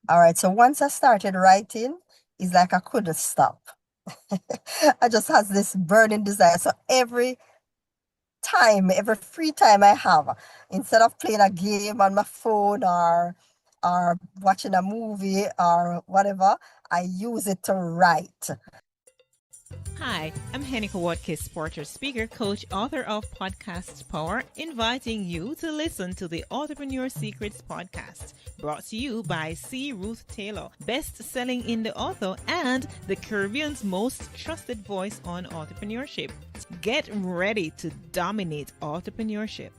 All right. So once I started writing, it's like I couldn't stop. I just has this burning desire. So every free time I have, instead of playing a game on my phone or watching a movie or whatever, I use it to write. Hi, I'm Henika Watkins, Porter, speaker, coach, author of Podcast Power, inviting you to listen to the Authorpreneur Secrets podcast, brought to you by C. Ruth Taylor, best-selling indie author and the Caribbean's most trusted voice on entrepreneurship. Get ready to dominate entrepreneurship.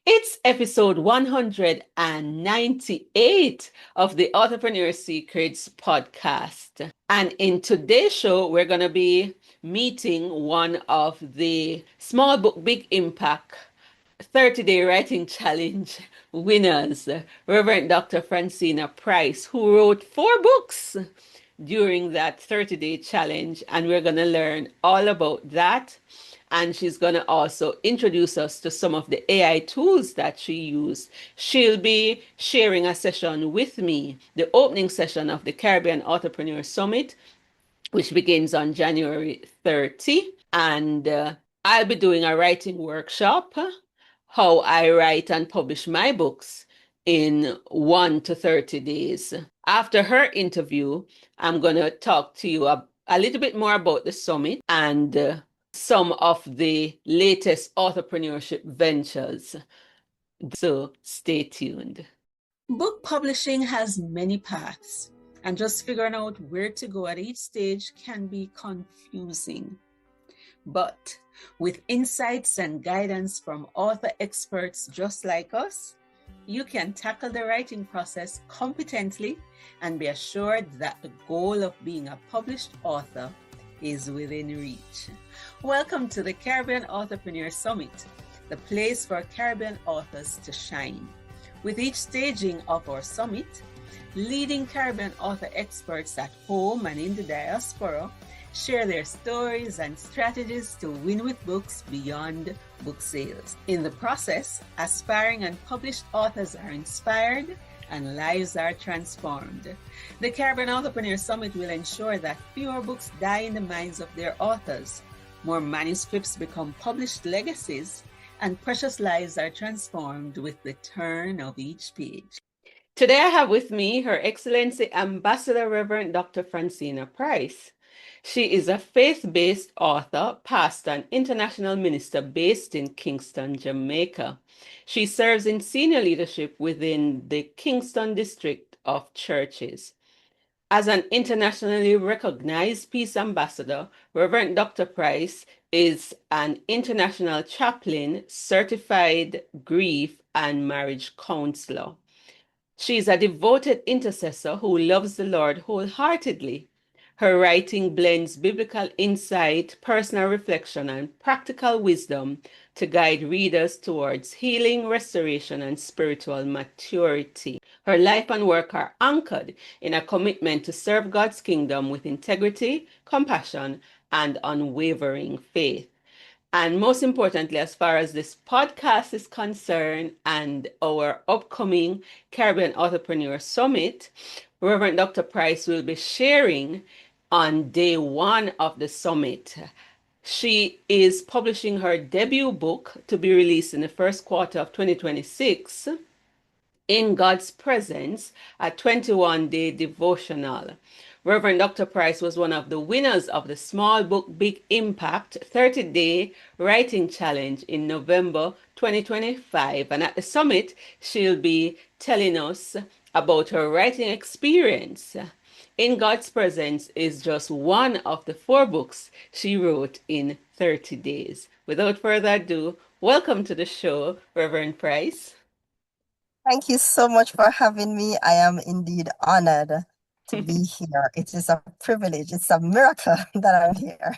It's episode 198 of the Authorpreneur Secrets podcast. And in today's show, we're going to be meeting one of the Small Book Big Impact 30-Day Writing Challenge winners, Reverend Dr. Francena Pryce, who wrote 4 books during that 30-day challenge. And we're going to learn all about that. And she's going to also introduce us to some of the AI tools that she used. She'll be sharing a session with me, the opening session of the Caribbean Entrepreneur Summit, which begins on January 30. And I'll be doing a writing workshop, how I write and publish my books in 1 to 30 days. After her interview, I'm going to talk to you a little bit more about the summit and some of the latest entrepreneurship ventures. So stay tuned. Book publishing has many paths, and just figuring out where to go at each stage can be confusing. But with insights and guidance from author experts just like us, you can tackle the writing process competently and be assured that the goal of being a published author is within reach. Welcome to the Caribbean Authorpreneur Summit, the place for Caribbean authors to shine. With each staging of our summit, leading Caribbean author experts at home and in the diaspora share their stories and strategies to win with books beyond book sales. In the process, aspiring and published authors are inspired and lives are transformed. The Caribbean Authorpreneur Summit will ensure that fewer books die in the minds of their authors, more manuscripts become published legacies, and precious lives are transformed with the turn of each page. Today I have with me Her Excellency Ambassador Rev. Dr. Francena Pryce. She is a faith-based author, pastor, and international minister based in Kingston, Jamaica. She serves in senior leadership within the Kingston district of churches. As an internationally recognized peace ambassador, Reverend Dr. Pryce is an international chaplain, certified grief and marriage counselor. She is a devoted intercessor who loves the Lord wholeheartedly. Her writing blends biblical insight, personal reflection, and practical wisdom to guide readers towards healing, restoration, and spiritual maturity. Her life and work are anchored in a commitment to serve God's kingdom with integrity, compassion, and unwavering faith. And most importantly, as far as this podcast is concerned and our upcoming Caribbean Authorpreneur Summit, Reverend Dr. Pryce will be sharing on day 1 of the summit. She is publishing her debut book to be released in the first quarter of 2026, In God's Presence, a 21-day devotional. Reverend Dr. Pryce was one of the winners of the Small Book Big Impact 30-Day Writing Challenge in November 2025. And at the summit, she'll be telling us about her writing experience. In God's Presence is just one of the 4 books she wrote in 30 days. Without further ado, welcome to the show, Reverend Pryce. Thank you so much for having me. I am indeed honored to be here. It is a privilege. It's a miracle that I'm here.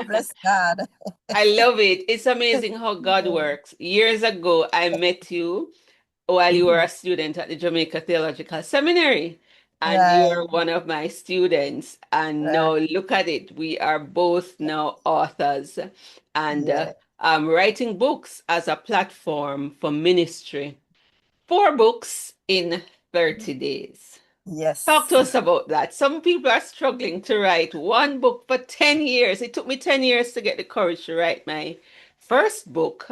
Bless God. I love it. It's amazing how God works. Years ago, I met you while you were a student at the Jamaica Theological Seminary, and you Right, are one of my students. And right. now look at it. We are both now authors and Yeah. writing books as a platform for ministry. 4 books in 30 days. Talk to Yes. us about that. Some people are struggling to write one book for 10 years. It took me 10 years to get the courage to write my first book,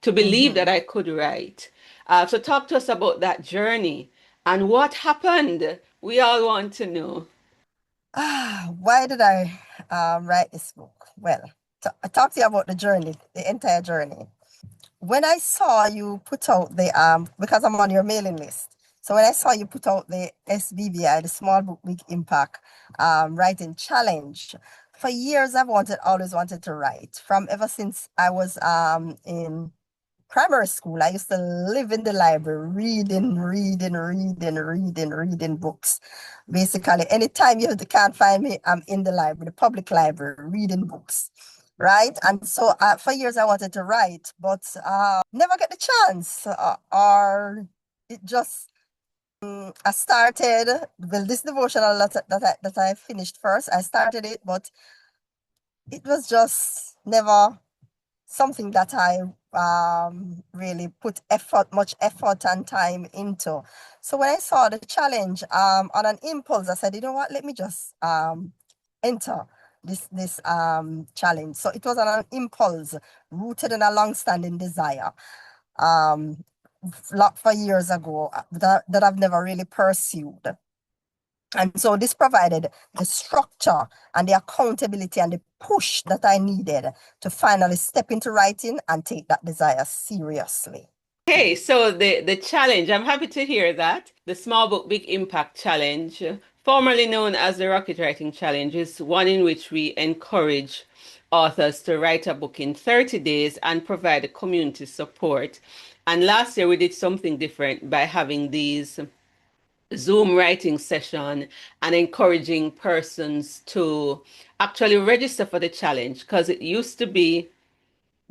to believe that Mhm. I could write. So, talk to us about that journey and what happened. We all want to know. Why did I write this book? Well, I talk to you about the journey, the entire journey. When I saw you put out the because I'm on your mailing list. So when I saw you put out the SBBI, the Small Book Big Impact writing challenge, for years I've always wanted to write. From ever since I was in primary school, I used to live in the library, reading books. Basically, anytime you can't find me, I'm in the library, the public library, reading books. Right. And so for years I wanted to write, but never get the chance. Or it just, I started, well, this devotional that I finished first, I started it, but it was just never something that I really put much effort and time into. So when I saw the challenge, on an impulse, I said, you know what, let me just enter this challenge. So it was on an impulse rooted in a long-standing desire. For years ago that I've never really pursued. And so this provided the structure and the accountability and the push that I needed to finally step into writing and take that desire seriously. Okay, so the challenge, I'm happy to hear that. The Small Book Big Impact Challenge, formerly known as the Rocket Writing Challenge, is one in which we encourage authors to write a book in 30 days and provide a community support. And last year we did something different by having these Zoom writing session and encouraging persons to actually register for the challenge, because it used to be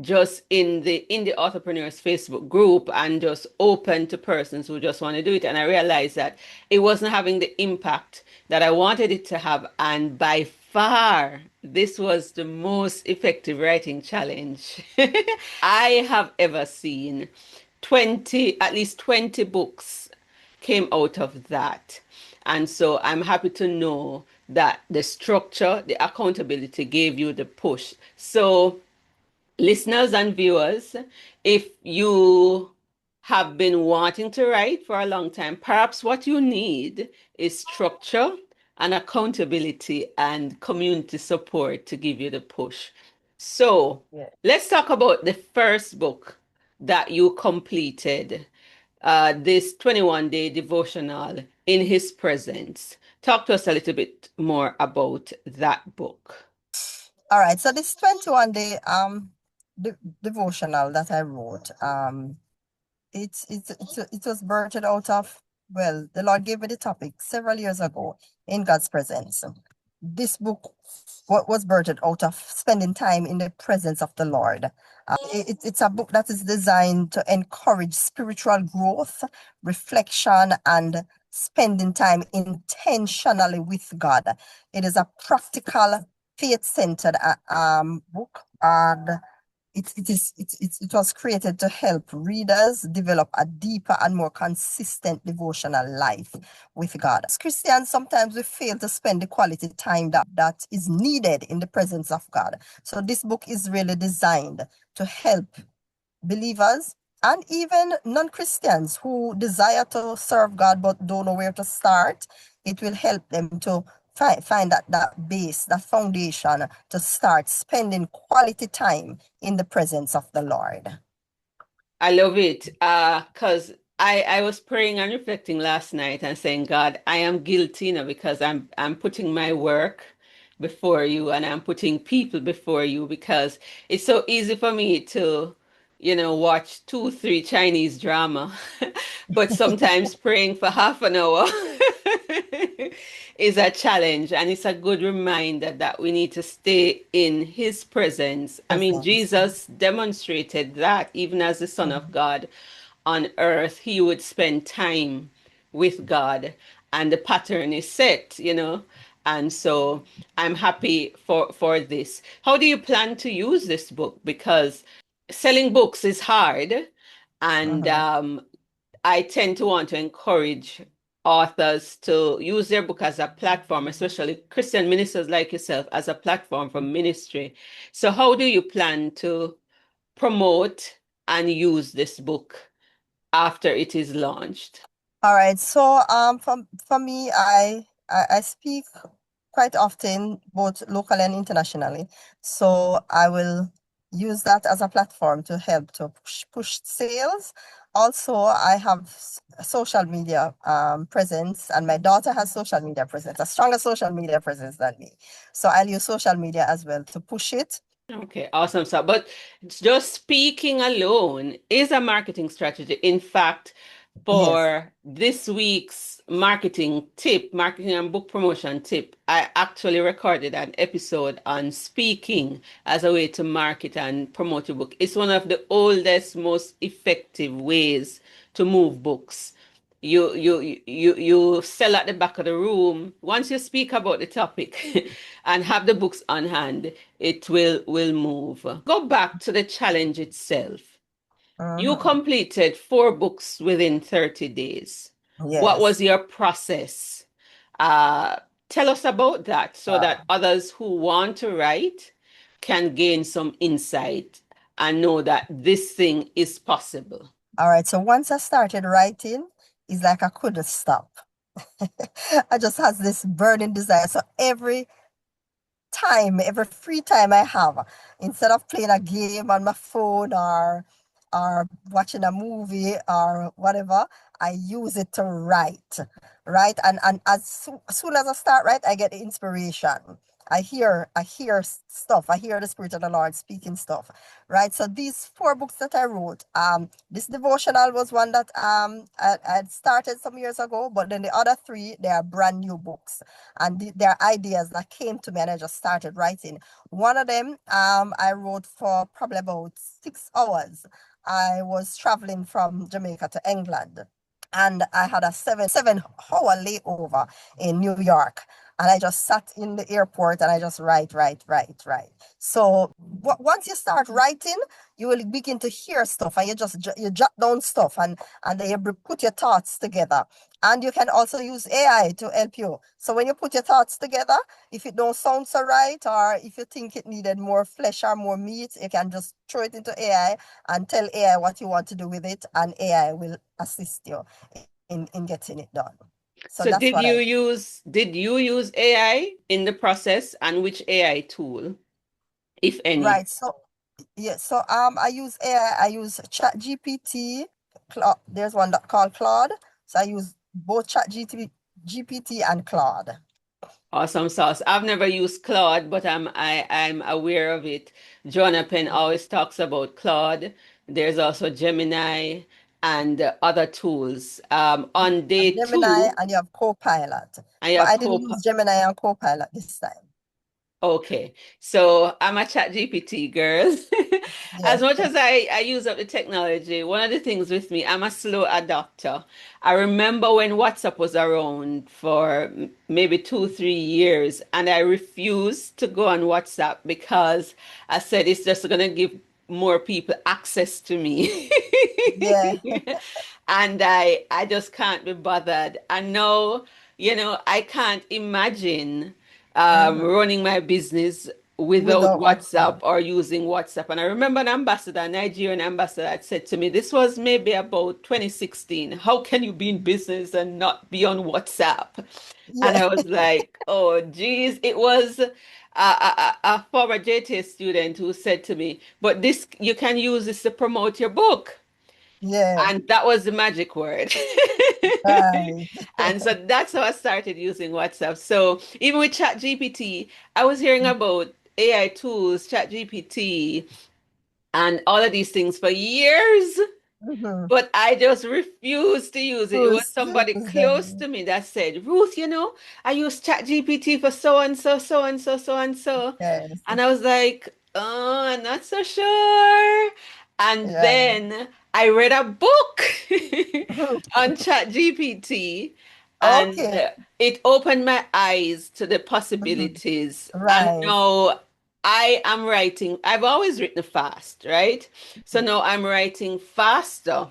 just in the Authorpreneurs Facebook group and just open to persons who just want to do it. And I realized that it wasn't having the impact that I wanted it to have. And by far, this was the most effective writing challenge I have ever seen. 20, at least 20 books came out of that. And so I'm happy to know that the structure, the accountability gave you the push. So, listeners and viewers, if you have been wanting to write for a long time, perhaps what you need is structure and accountability and community support to give you the push. So, Yeah. let's talk about the first book that you completed, this 21-day devotional in His Presence. Talk to us a little bit more about that book. All right. So this 21-day devotional that I wrote, it was birthed out of, well, the Lord gave me the topic several years ago in God's presence. This book was birthed out of spending time in the presence of the Lord. It's a book that is designed to encourage spiritual growth, reflection, and spending time intentionally with God. It is a practical, faith-centered book, and it was created to help readers develop a deeper and more consistent devotional life with God. As Christians, sometimes we fail to spend the quality time that is needed in the presence of God. So this book is really designed to help believers and even non-Christians who desire to serve God but don't know where to start. It will help them to find that base, that foundation to start spending quality time in the presence of the Lord. I love it. Because I was praying and reflecting last night and saying, God, I am guilty now because I'm putting my work before you and I'm putting people before you, because it's so easy for me to, watch two, three Chinese drama, but sometimes praying for half an hour is a challenge. And it's a good reminder that we need to stay in His presence. I mean, Presence. Jesus demonstrated that even as the Son of Mhm. God on earth, He would spend time with God, and the pattern is set. And so I'm happy for this. How do you plan to use this book? Because selling books is hard, and Mhm. I tend to want to encourage authors to use their book as a platform, especially Christian ministers like yourself, as a platform for ministry. So, how do you plan to promote and use this book after it is launched? All right. So for me, I speak quite often, both locally and internationally. So I will use that as a platform to help to push sales. Also, I have social media presence, and my daughter has social media presence, a stronger social media presence than me. So I'll use social media as well to push it. Okay, awesome. So, but just speaking alone is a marketing strategy. In fact, Yes. for this week's marketing tip, marketing and book promotion tip, I actually recorded an episode on speaking as a way to market and promote your book. It's one of the oldest, most effective ways to move books. You sell at the back of the room. Once you speak about the topic and have the books on hand, it will move. Go back to the challenge itself. You Mm-hmm. completed 4 books within 30 days. What was Yes. your process? Uh, Tell us about that so Uh, that others who want to write can gain some insight and know that this thing is possible. all right. So once I started writing, it's like I couldn't stop. I just has this burning desire. So every free time I have, instead of playing a game on my phone or watching a movie or whatever, I use it to write. Right. And as soon as I start write, I get the inspiration. I hear stuff. I hear the Spirit of the Lord speaking stuff. Right. So these 4 books that I wrote, this devotional was one that I had started some years ago, but then the other 3, they are brand new books, and there are ideas that came to me and I just started writing. One of them I wrote for probably about 6 hours. I was traveling from Jamaica to England, and I had a seven hour layover in New York. And I just sat in the airport and I just write. So once you start writing, you will begin to hear stuff, and you jot down stuff, and then you put your thoughts together. And you can also use AI to help you. So when you put your thoughts together, if it don't sound so right, or if you think it needed more flesh or more meat, you can just throw it into AI and tell AI what you want to do with it, and AI will assist you in getting it done. So So that's what I did you use AI in the process, and which AI tool, if any? right. So yeah, so I use AI, I use Chat GPT, there's one that called Claude. So I use both Chat GPT and Claude. Awesome sauce. I've never used Claude, but I'm aware of it. Jonah Penn always talks about Claude. There's also Gemini and other tools. On day Gemini, 2, and you have Copilot. I But have I didn't Copilot. use Gemini and Copilot this time. Okay, so I'm a chat GPT girl. Yeah. As much as I use up the technology, one of the things with me, I'm a slow adopter. I remember when WhatsApp was around for maybe 2, 3 years, and I refused to go on WhatsApp because I said it's just gonna give more people access to me. Yeah. And I just can't be bothered. And now, I can't imagine Mhm. running my business without Without WhatsApp WhatsApp. or using WhatsApp. And I remember an ambassador, a Nigerian ambassador, had said to me, this was maybe about 2016. How can you be in business and not be on WhatsApp? And Yeah. I was like, oh, geez, it was a former JT student who said to me, but this you can use this to promote your book. Yeah. And that was the magic word. Right. And so that's how I started using WhatsApp. So even with ChatGPT, I was hearing about AI tools, ChatGPT, and all of these things for years. Mhm. But I just refused to use it. It was Use somebody use close them. to me that said, Ruth, I use ChatGPT for so and so, so and so, so and so. Yes. And I was like, oh, I'm not so sure. And Yeah. then I read a book on ChatGPT, and Okay. it opened my eyes to the Mhm. possibilities. And Right. now I am writing, I've always written fast, right? So now I'm writing faster.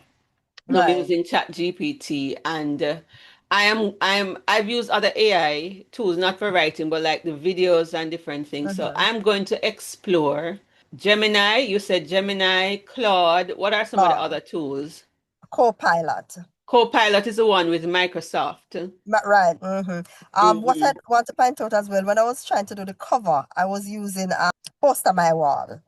No, I'm Right. using ChatGPT, and I've used other AI tools, not for writing, but like the videos and different things. So Mm-hmm. I'm going to explore Gemini. You said Gemini, Claude. What are some of the Lord, other tools? Copilot. Copilot is the one with Microsoft. Right. Mm-hmm. What I Hmm. want to point out as well, when I was trying to do the cover, I was using Poster My Wall.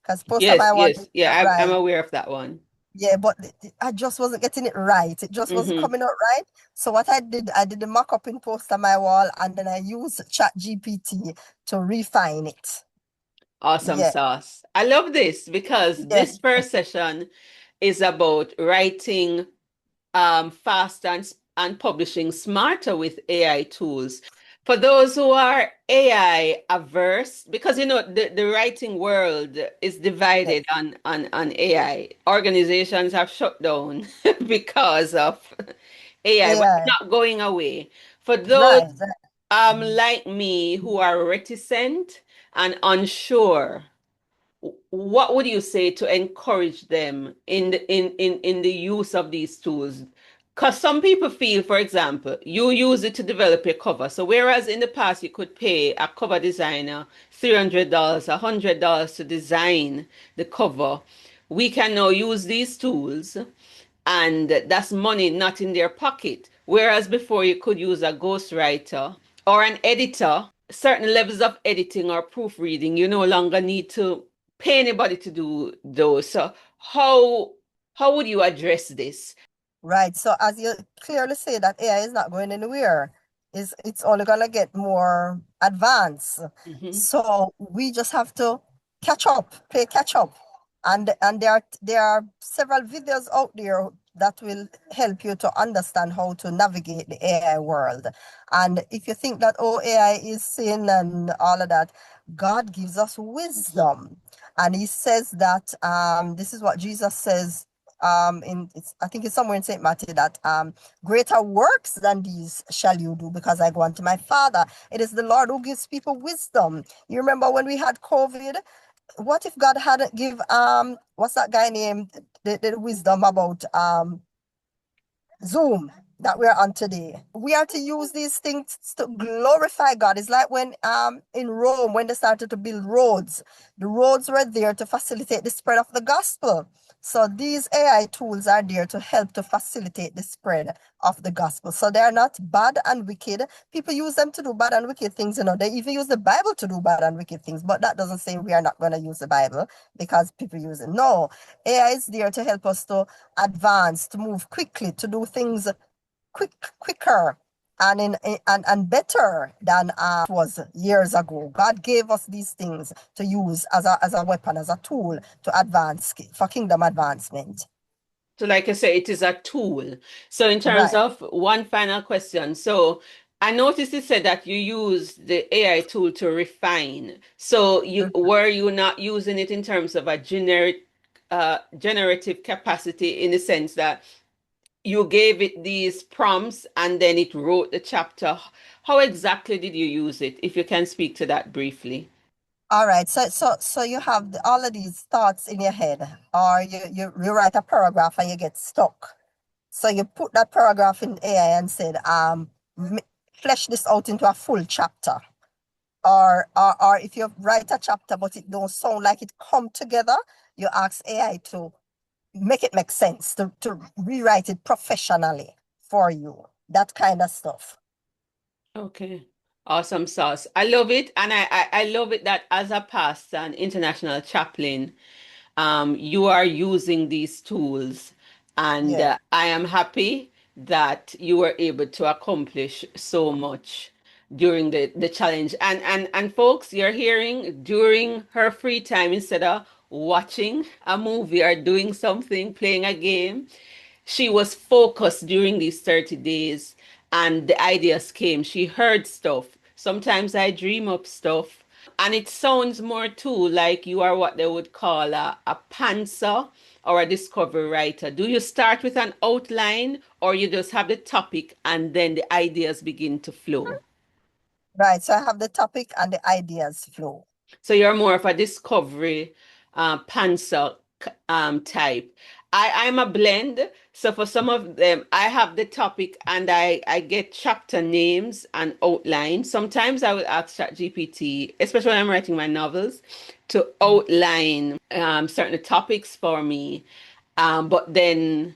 Because Poster Yes, My Wall yes. did Yeah, that I'm right. aware of that one. Yeah, but I just wasn't getting it right. It just wasn't Hmm. coming out right. So what I did the mock-up in Poster My Wall, and then I used Chat GPT to refine it. Awesome Yeah, sauce. I love this because yeah, this first session is about writing fast and publishing smarter with AI tools. For those who are AI averse, because you know the writing world is yeah. divided on AI. Organizations have shut down because of AI, but it's AI. not going away. For those Right, right, like me who are reticent and unsure, what would you say to encourage them in the use of these tools? Because some people feel, for example, you use it to develop your cover. So whereas in the past you could pay a cover designer $300, $100 to design the cover, we can now use these tools and that's money not in their pocket. Whereas before you could use a ghostwriter or an editor, certain levels of editing or proofreading, you no longer need to pay anybody to do those. So how would you address this? right. So as you clearly say that AI is not going anywhere, it's only gonna get more advanced. Mhm. So we just have to play catch up. And there are several videos out there that will help you to understand how to navigate the AI world. And if you think that oh AI is sin and all of that, God gives us wisdom. And he says that this is what Jesus says I think it's somewhere in St. Matthew that greater works than these shall you do because I go unto my Father. It is the Lord who gives people wisdom. You remember when we had COVID? What if God hadn't give what's that guy named the wisdom about Zoom that we're on today? We are to use these things to glorify God. It's like when in Rome when they started to build roads. The roads were there to facilitate the spread of the gospel. So these AI tools are there to help to facilitate the spread of the gospel. So they're not bad and wicked. People use them to do bad and wicked things, you know. They even use the Bible to do bad and wicked things, but that doesn't say we are not going to use the Bible because people use it. No, AI is there to help us to advance, to move quickly, to do things quicker and better than was years ago. God gave us these things to use as a weapon, as a tool to advance for kingdom advancement. So like I say, it is a tool. So in terms Right. of one final question, so I noticed you said that you use the AI tool to refine. So you not using it in terms of a generative capacity in the sense that you gave it these prompts and then it wrote the chapter. How exactly did you use it? If you can speak to that briefly. All right. So you have all of these thoughts in your head, or you write a paragraph and you get stuck. So you put that paragraph in AI and said, flesh this out into a full chapter. Or if you write a chapter but it don't sound like it come together, you ask AI to make it make sense, to rewrite it professionally for you. That kind of stuff. Okay. Awesome sauce. I love it. And I love it that as a pastor and international chaplain, you are using these tools. And Yeah. I am happy that you were able to accomplish so much during the challenge. And folks, you're hearing during her free time, instead of watching a movie or doing something, playing a game, she was focused during these 30 days and the ideas came. She heard stuff. Sometimes I dream up stuff. And it sounds more too like you are what they would call a pantser or a discovery writer. Do you start with an outline or you just have the topic and then the ideas begin to flow? Right. So I have the topic and the ideas flow. So you're more of a discovery pantser type. I'm a blend. So for some of them, I have the topic and I get chapter names and outline. Sometimes I will ask ChatGPT, especially when I'm writing my novels, to outline certain topics for me. But then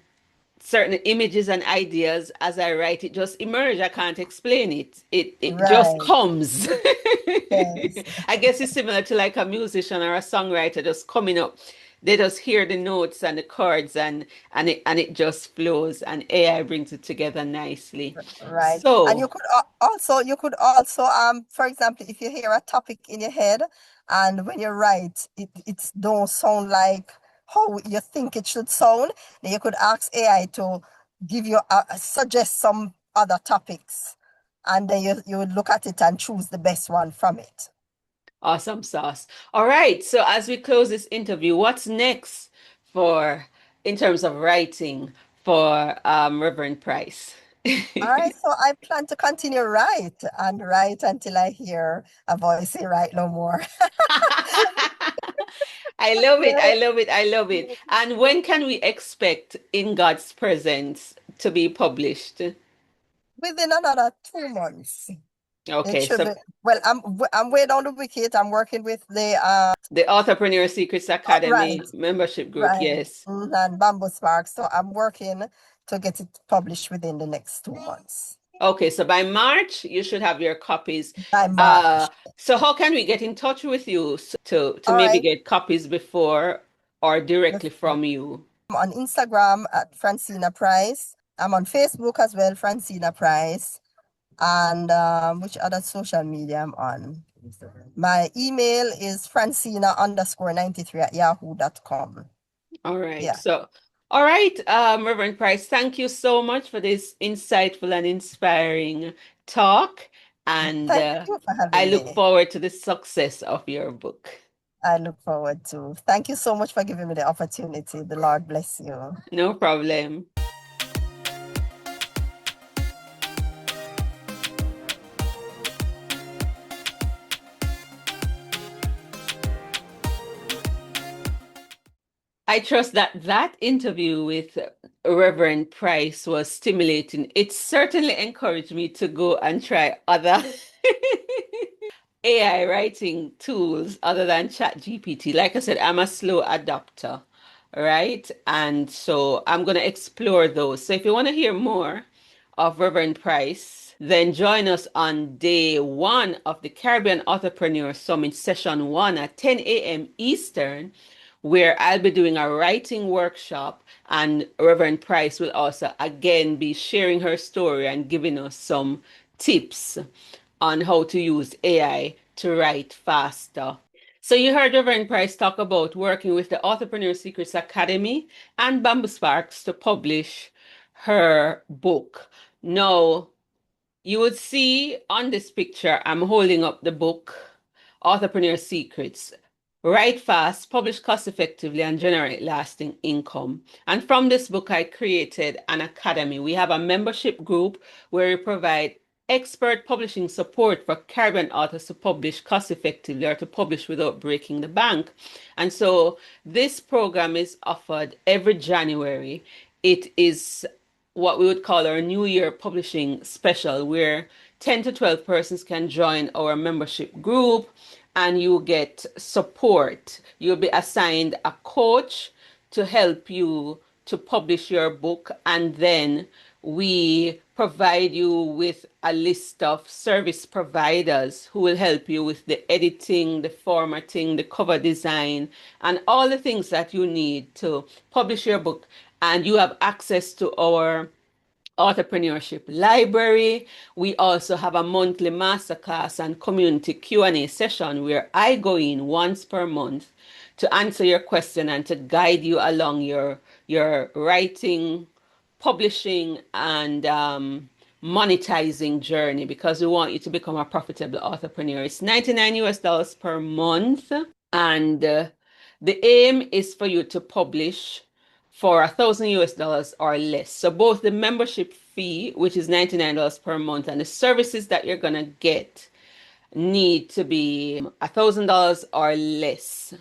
certain images and ideas as I write it just emerge. I can't explain it. It just Right. comes. Yes. I guess it's similar to like a musician or a songwriter just coming up. They just hear the notes and the chords and it just flows and AI brings it together nicely. Right. And So, you could also, for example, if you hear a topic in your head and when you write, it don't sound like how you think it should sound, then you could ask AI to give you suggest some other topics. And then you would look at it and choose the best one from it. awesome sauce. All right. So as we close this interview, what's next for in terms of writing for Reverend Price? All right, so I plan to continue write until I hear a voice say write no more. I love it. I Right. love it. I love it. And when can we expect In God's Presence to be published? Within another 2 months. It Okay, should be. so Well, I'm way down the wicket. I'm working with the Authorpreneur Secrets Academy right, membership group, right, yes. and Bamboo Spark. So I'm working to get it published within the next 2 months Okay, so by March you should have your copies. by Uh, March. so how can we get in touch with you to All maybe right. get copies before or directly Before. from you? I'm on Instagram at Francena Pryce. I'm on Facebook as well, Francena Pryce. And which other social media I'm on? My email is francina_93@yahoo.com. All right. Yeah. So, all right, Reverend Price, thank you so much for this insightful and inspiring talk. And Thank you for I having look me. forward to the success of your book. I look forward to. Thank you so much for giving me the opportunity. The Lord bless you. No problem. I trust that that interview with Reverend Price was stimulating. It certainly encouraged me to go and try other AI writing tools other than ChatGPT. Like I said, I'm a slow adopter, right? And so I'm going to explore those. So if you want to hear more of Reverend Price, then join us on day one of the Caribbean Authorpreneur Summit, session one at 10 a.m. Eastern, where I'll be doing a writing workshop, and Reverend Price will also again be sharing her story and giving us some tips on how to use AI to write faster. So you heard Reverend Price talk about working with the Authorpreneur Secrets Academy and Bamboo Sparks to publish her book. Now, you would see on this picture, I'm holding up the book, Authorpreneur Secrets. Write fast, publish cost effectively, and generate lasting income. And from this book, I created an academy. We have a membership group where we provide expert publishing support for Caribbean authors to publish cost effectively or to publish without breaking the bank. And so this program is offered every January. It is what we would call our New Year publishing special, where 10 to 12 persons can join our membership group and you get support. You'll be assigned a coach to help you to publish your book, and then we provide you with a list of service providers who will help you with the editing, the formatting, the cover design, and all the things that you need to publish your book. And you have access to our Authorpreneurship Library. We also have a monthly masterclass and community Q&A session where I go in once per month to answer your question and to guide you along your writing, publishing, and monetizing journey, because we want you to become a profitable entrepreneur. It's $99 per month, and the aim is for you to publish for $1,000 or less. So both the membership fee, which is $99 per month, and the services that you're gonna get need to be $1,000 or less.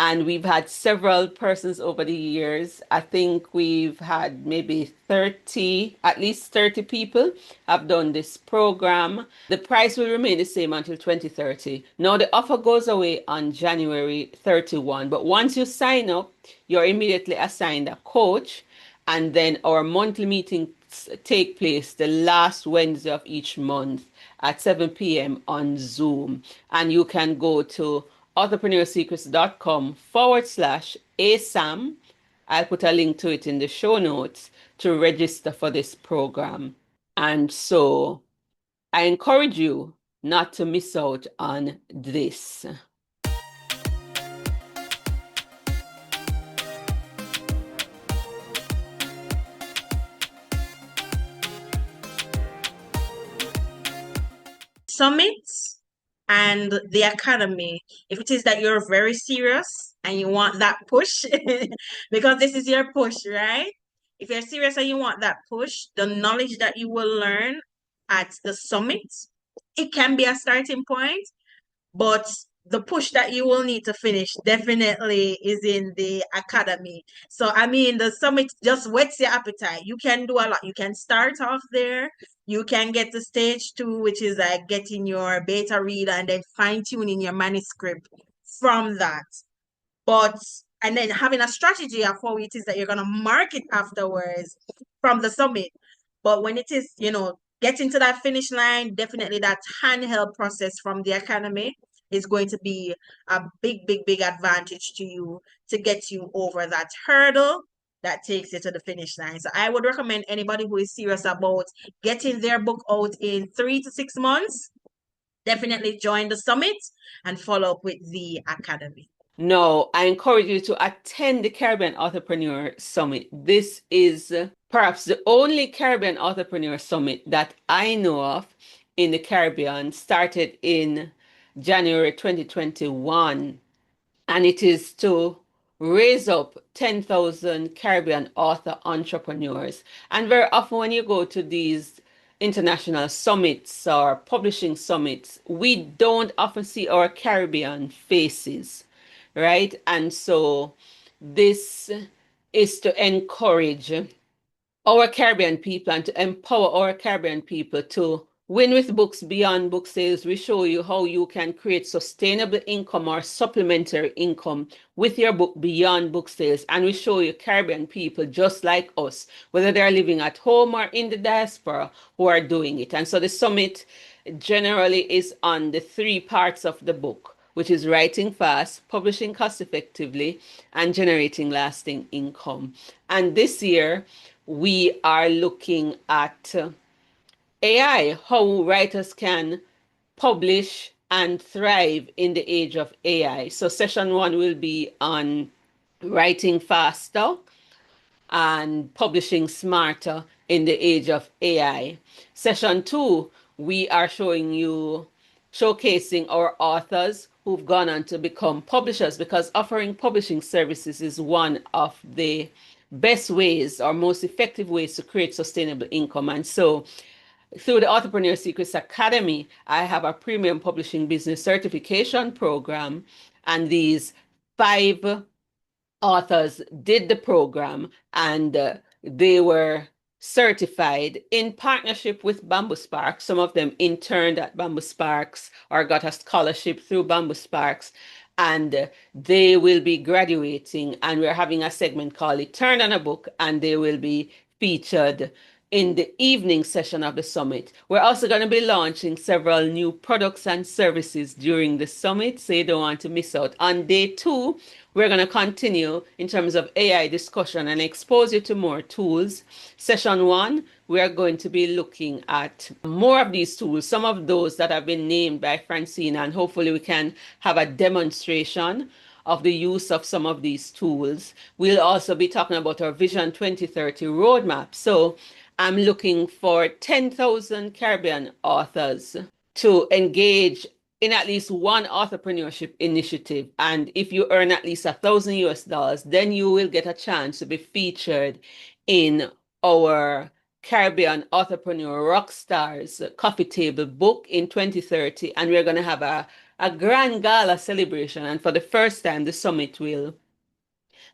And we've had several persons over the years. I think we've had maybe 30, at least 30 people have done this program. The price will remain the same until 2030. Now the offer goes away on January 31, but once you sign up, you're immediately assigned a coach, and then our monthly meetings take place the last Wednesday of each month at 7 p.m. on Zoom. And you can go to authorpreneursecrets.com/ASAM. I'll put a link to it in the show notes to register for this program. And so I encourage you not to miss out on this. Summits and the academy, if it is that you're very serious and you want that push, because this is your push, right? If you're serious and you want that push, the knowledge that you will learn at the summit, it can be a starting point, but the push that you will need to finish definitely is in the academy. So, I mean, the summit just whets your appetite. You can do a lot. You can start off there. You can get to stage 2, which is like getting your beta reader and then fine-tuning your manuscript from that. But, and then having a strategy of how it is that you're going to market afterwards from the summit. But when it is, getting to that finish line, definitely that handheld process from the academy is going to be a big, big, big advantage to you to get you over that hurdle that takes you to the finish line. So I would recommend anybody who is serious about getting their book out in 3 to 6 months, definitely join the summit and follow up with the academy. No, I encourage you to attend the Caribbean Authorpreneur Summit. This is perhaps the only Caribbean Authorpreneur Summit that I know of in the Caribbean, started in January 2021. And it is to raise up 10,000 Caribbean author entrepreneurs. And very often when you go to these international summits or publishing summits, we don't often see our Caribbean faces, right? And so this is to encourage our Caribbean people and to empower our Caribbean people to win with books beyond book sales. We show you how you can create sustainable income or supplementary income with your book beyond book sales. And we show you Caribbean people just like us, whether they're living at home or in the diaspora, who are doing it. And so the summit generally is on the 3 parts of the book, which is writing fast, publishing cost effectively, and generating lasting income. And this year, we are looking at AI, how writers can publish and thrive in the age of AI. So session 1 will be on writing faster and publishing smarter in the age of AI. Session 2, we are showcasing our authors who've gone on to become publishers, because offering publishing services is one of the best ways or most effective ways to create sustainable income. And so through the Authorpreneur Secrets Academy, I have a premium publishing business certification program, and these 5 authors did the program, and they were certified in partnership with Bamboo Sparks. Some of them interned at Bamboo Sparks or got a scholarship through Bamboo Sparks, and they will be graduating, and we're having a segment called It Turned on a Book, and they will be featured in the evening session of the summit. We're also going to be launching several new products and services during the summit, so you don't want to miss out. On day 2, we're going to continue in terms of AI discussion and expose you to more tools. Session 1, we are going to be looking at more of these tools, some of those that have been named by Francena, and hopefully we can have a demonstration of the use of some of these tools. We'll also be talking about our Vision 2030 roadmap. So I'm looking for 10,000 Caribbean authors to engage in at least one authorpreneurship initiative. And if you earn at least $1,000 US, then you will get a chance to be featured in our Caribbean Authorpreneur Rock Stars Coffee Table book in 2030, and we're going to have a grand gala celebration. And for the first time, the summit will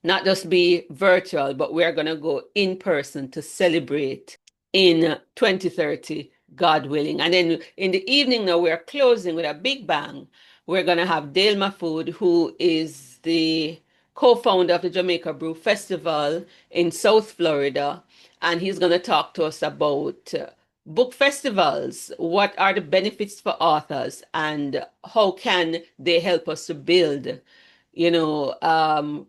not just be virtual, but we're going to go in person to celebrate in 2030, God willing. And then in the evening, now we're closing with a big bang. We're going to have Dale Mafood, who is the co-founder of the Jamaica Brew Festival in South Florida. And he's going to talk to us about book festivals. What are the benefits for authors and how can they help us to build,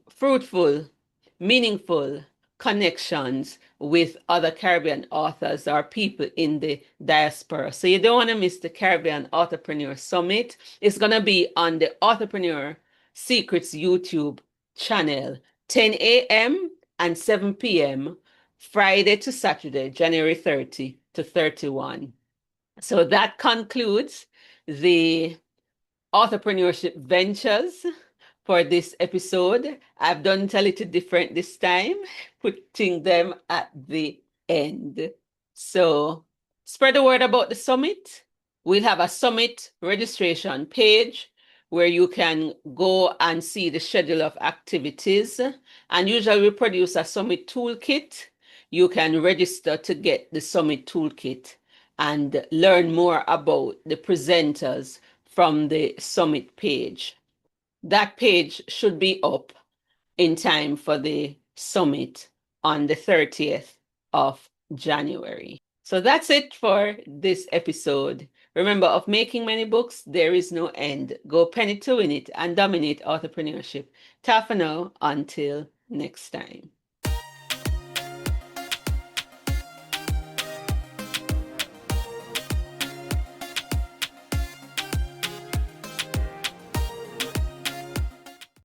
fruitful, meaningful connections with other Caribbean authors or people in the diaspora. So you don't want to miss the Caribbean Authorpreneur Summit. It's going to be on the Authorpreneur Secrets YouTube channel, 10 a.m. and 7 p.m., Friday to Saturday, January 30 to 31. So that concludes the Authorpreneurship Ventures for this episode. I've done it a little different this time, putting them at the end. So spread the word about the summit. We'll have a summit registration page where you can go and see the schedule of activities. And usually we produce a summit toolkit. You can register to get the summit toolkit and learn more about the presenters from the summit page. That page should be up in time for the summit on the 30th of January. So that's it for this episode. Remember, of making many books, there is no end. Go penny to win it and dominate authorpreneurship. Ta for now, until next time.